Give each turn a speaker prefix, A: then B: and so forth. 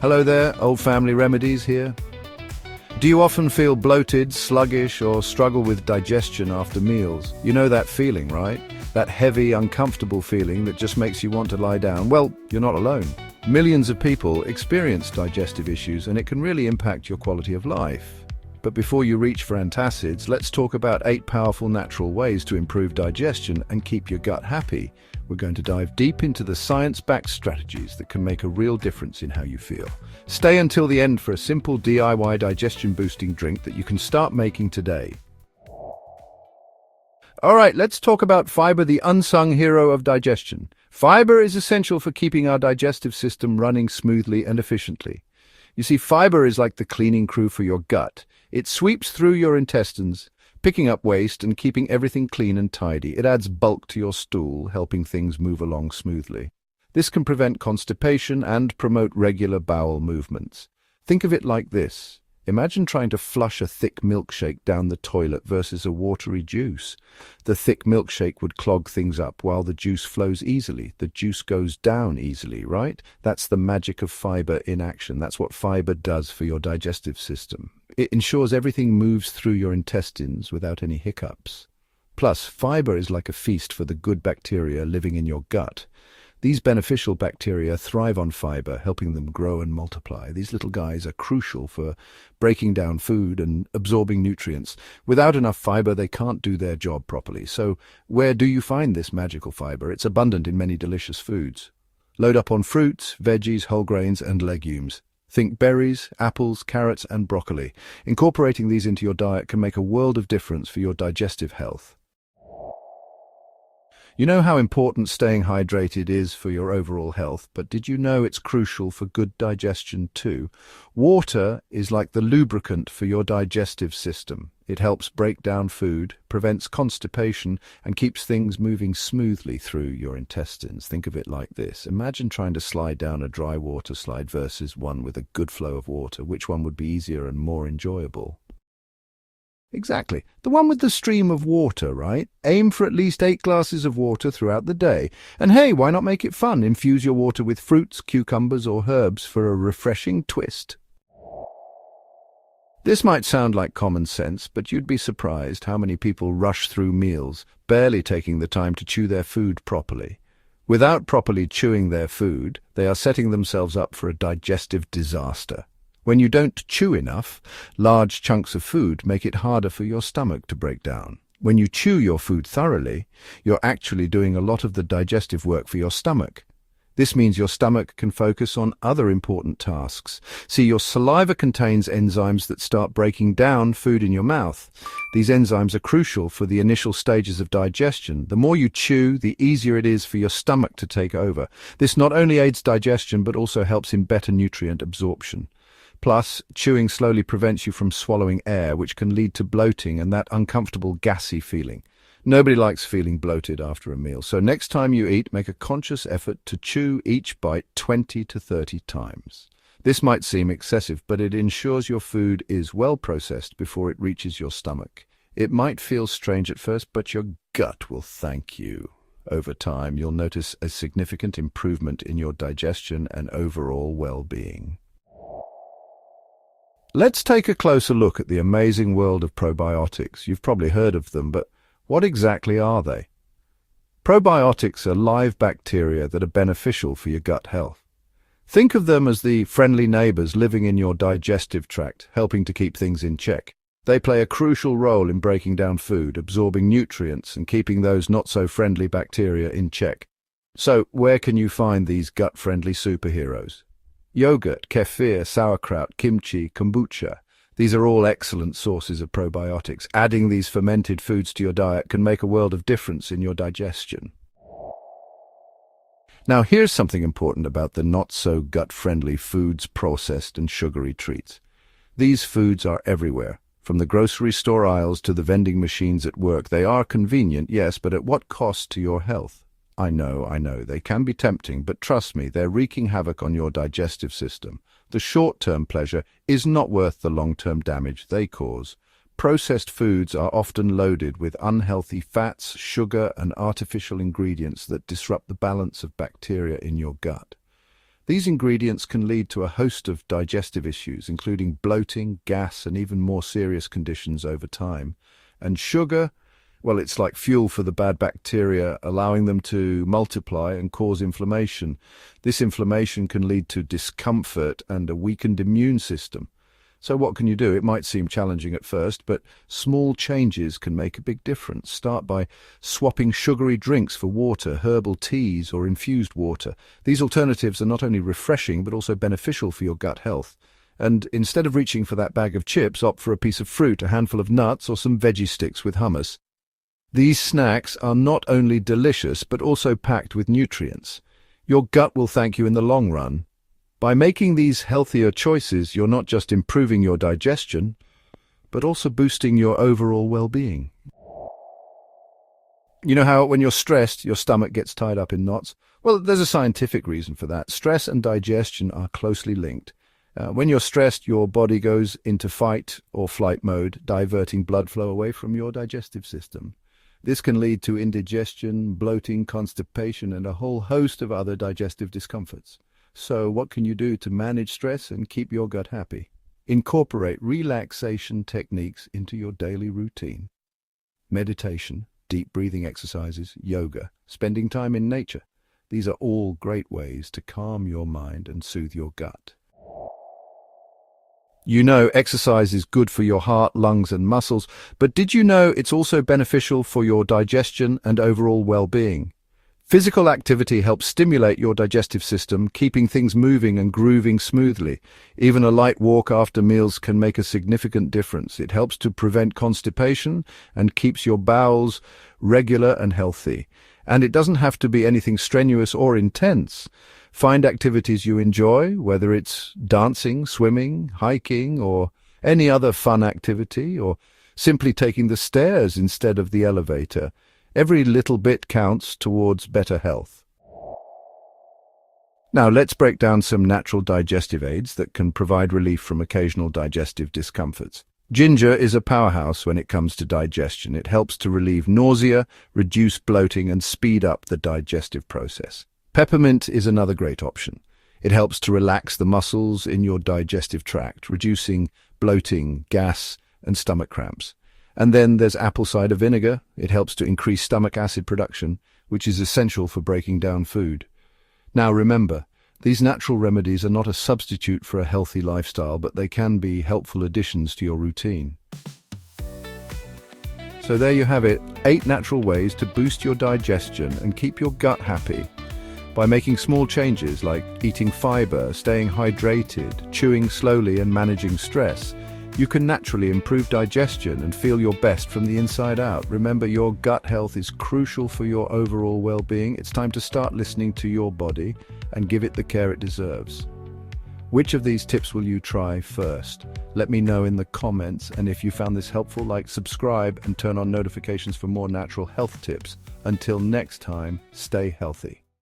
A: Hello there, old family Remedies here. Do you often feel bloated, sluggish, or struggle with digestion after meals? You know that feeling, right? That heavy, uncomfortable feeling that just makes you want to lie down. Well, you're not alone. Millions of people experience digestive issues, and it can really impact your quality of life. But before you reach for antacids, let's talk about 8 powerful natural ways to improve digestion and keep your gut happy. We're going to dive deep into the science-backed strategies that can make a real difference in how you feel. Stay until the end for a simple DIY digestion-boosting drink that you can start making today. All right, let's talk about fiber, the unsung hero of digestion. Fiber is essential for keeping our digestive system running smoothly and efficiently. You see, fiber is like the cleaning crew for your gut. It sweeps through your intestines, picking up waste and keeping everything clean and tidy. It adds bulk to your stool, helping things move along smoothly. This can prevent constipation and promote regular bowel movements. Think of it like this. Imagine trying to flush a thick milkshake down the toilet versus a watery juice. The thick milkshake would clog things up while the juice flows easily. The juice goes down easily, right? That's the magic of fiber in action. That's what fiber does for your digestive system. It ensures everything moves through your intestines without any hiccups. Plus, fiber is like a feast for the good bacteria living in your gut. These beneficial bacteria thrive on fiber, helping them grow and multiply. These little guys are crucial for breaking down food and absorbing nutrients. Without enough fiber, they can't do their job properly. So, where do you find this magical fiber? It's abundant in many delicious foods. Load up on fruits, veggies, whole grains, and legumes. Think berries, apples, carrots, and broccoli. Incorporating these into your diet can make a world of difference for your digestive health. You know how important staying hydrated is for your overall health, but did you know it's crucial for good digestion too? Water is like the lubricant for your digestive system. It helps break down food, prevents constipation, and keeps things moving smoothly through your intestines. Think of it like this. Imagine trying to slide down a dry water slide versus one with a good flow of water. Which one would be easier and more enjoyable? Exactly. The one with the stream of water, right? Aim for at least 8 glasses of water throughout the day. And hey, why not make it fun? Infuse your water with fruits, cucumbers, or herbs for a refreshing twist. This might sound like common sense, but you'd be surprised how many people rush through meals, barely taking the time to chew their food properly. Without properly chewing their food, they are setting themselves up for a digestive disaster. When you don't chew enough, large chunks of food make it harder for your stomach to break down. When you chew your food thoroughly, you're actually doing a lot of the digestive work for your stomach. This means your stomach can focus on other important tasks. See, your saliva contains enzymes that start breaking down food in your mouth. These enzymes are crucial for the initial stages of digestion. The more you chew, the easier it is for your stomach to take over. This not only aids digestion, but also helps in better nutrient absorption. Plus, chewing slowly prevents you from swallowing air, which can lead to bloating and that uncomfortable gassy feeling. Nobody likes feeling bloated after a meal, so next time you eat, make a conscious effort to chew each bite 20 to 30 times. This might seem excessive, but it ensures your food is well processed before it reaches your stomach. It might feel strange at first, but your gut will thank you. Over time, you'll notice a significant improvement in your digestion and overall well-being. Let's take a closer look at the amazing world of probiotics. You've probably heard of them, but what exactly are they? Probiotics are live bacteria that are beneficial for your gut health. Think of them as the friendly neighbors living in your digestive tract, helping to keep things in check. They play a crucial role in breaking down food, absorbing nutrients, and keeping those not-so-friendly bacteria in check. So, where can you find these gut-friendly superheroes? Yogurt, kefir, sauerkraut, kimchi, kombucha. These are all excellent sources of probiotics. Adding these fermented foods to your diet can make a world of difference in your digestion. Now, here's something important about the not-so-gut-friendly foods, processed and sugary treats. These foods are everywhere. From the grocery store aisles to the vending machines at work. They are convenient, yes, but at what cost to your health? I know, they can be tempting, but trust me, they're wreaking havoc on your digestive system. The short-term pleasure is not worth the long-term damage they cause. Processed foods are often loaded with unhealthy fats, sugar, and artificial ingredients that disrupt the balance of bacteria in your gut. These ingredients can lead to a host of digestive issues, including bloating, gas, and even more serious conditions over time. And sugar, well, it's like fuel for the bad bacteria, allowing them to multiply and cause inflammation. This inflammation can lead to discomfort and a weakened immune system. So what can you do? It might seem challenging at first, but small changes can make a big difference. Start by swapping sugary drinks for water, herbal teas, or infused water. These alternatives are not only refreshing, but also beneficial for your gut health. And instead of reaching for that bag of chips, opt for a piece of fruit, a handful of nuts, or some veggie sticks with hummus. These snacks are not only delicious, but also packed with nutrients. Your gut will thank you in the long run. By making these healthier choices, you're not just improving your digestion, but also boosting your overall well-being. You know how when you're stressed, your stomach gets tied up in knots? Well, there's a scientific reason for that. Stress and digestion are closely linked. When you're stressed, your body goes into fight or flight mode, diverting blood flow away from your digestive system. This can lead to indigestion, bloating, constipation, and a whole host of other digestive discomforts. So what can you do to manage stress and keep your gut happy? Incorporate relaxation techniques into your daily routine. Meditation, deep breathing exercises, yoga, spending time in nature. These are all great ways to calm your mind and soothe your gut. You know exercise is good for your heart, lungs, and muscles, but did you know it's also beneficial for your digestion and overall well-being? Physical activity helps stimulate your digestive system, keeping things moving and grooving smoothly. Even a light walk after meals can make a significant difference. It helps to prevent constipation and keeps your bowels regular and healthy. And it doesn't have to be anything strenuous or intense. Find activities you enjoy, whether it's dancing, swimming, hiking, or any other fun activity, or simply taking the stairs instead of the elevator. Every little bit counts towards better health. Now let's break down some natural digestive aids that can provide relief from occasional digestive discomforts. Ginger is a powerhouse when it comes to digestion. It helps to relieve nausea, reduce bloating, and speed up the digestive process. Peppermint is another great option. It helps to relax the muscles in your digestive tract, reducing bloating, gas, and stomach cramps. And then there's apple cider vinegar. It helps to increase stomach acid production, which is essential for breaking down food. Now remember, these natural remedies are not a substitute for a healthy lifestyle, but they can be helpful additions to your routine. So there you have it, 8 natural ways to boost your digestion and keep your gut happy. By making small changes like eating fiber, staying hydrated, chewing slowly, and managing stress, you can naturally improve digestion and feel your best from the inside out. Remember, your gut health is crucial for your overall well-being. It's time to start listening to your body and give it the care it deserves. Which of these tips will you try first? Let me know in the comments, and if you found this helpful, subscribe and turn on notifications for more natural health tips. Until next time, stay healthy.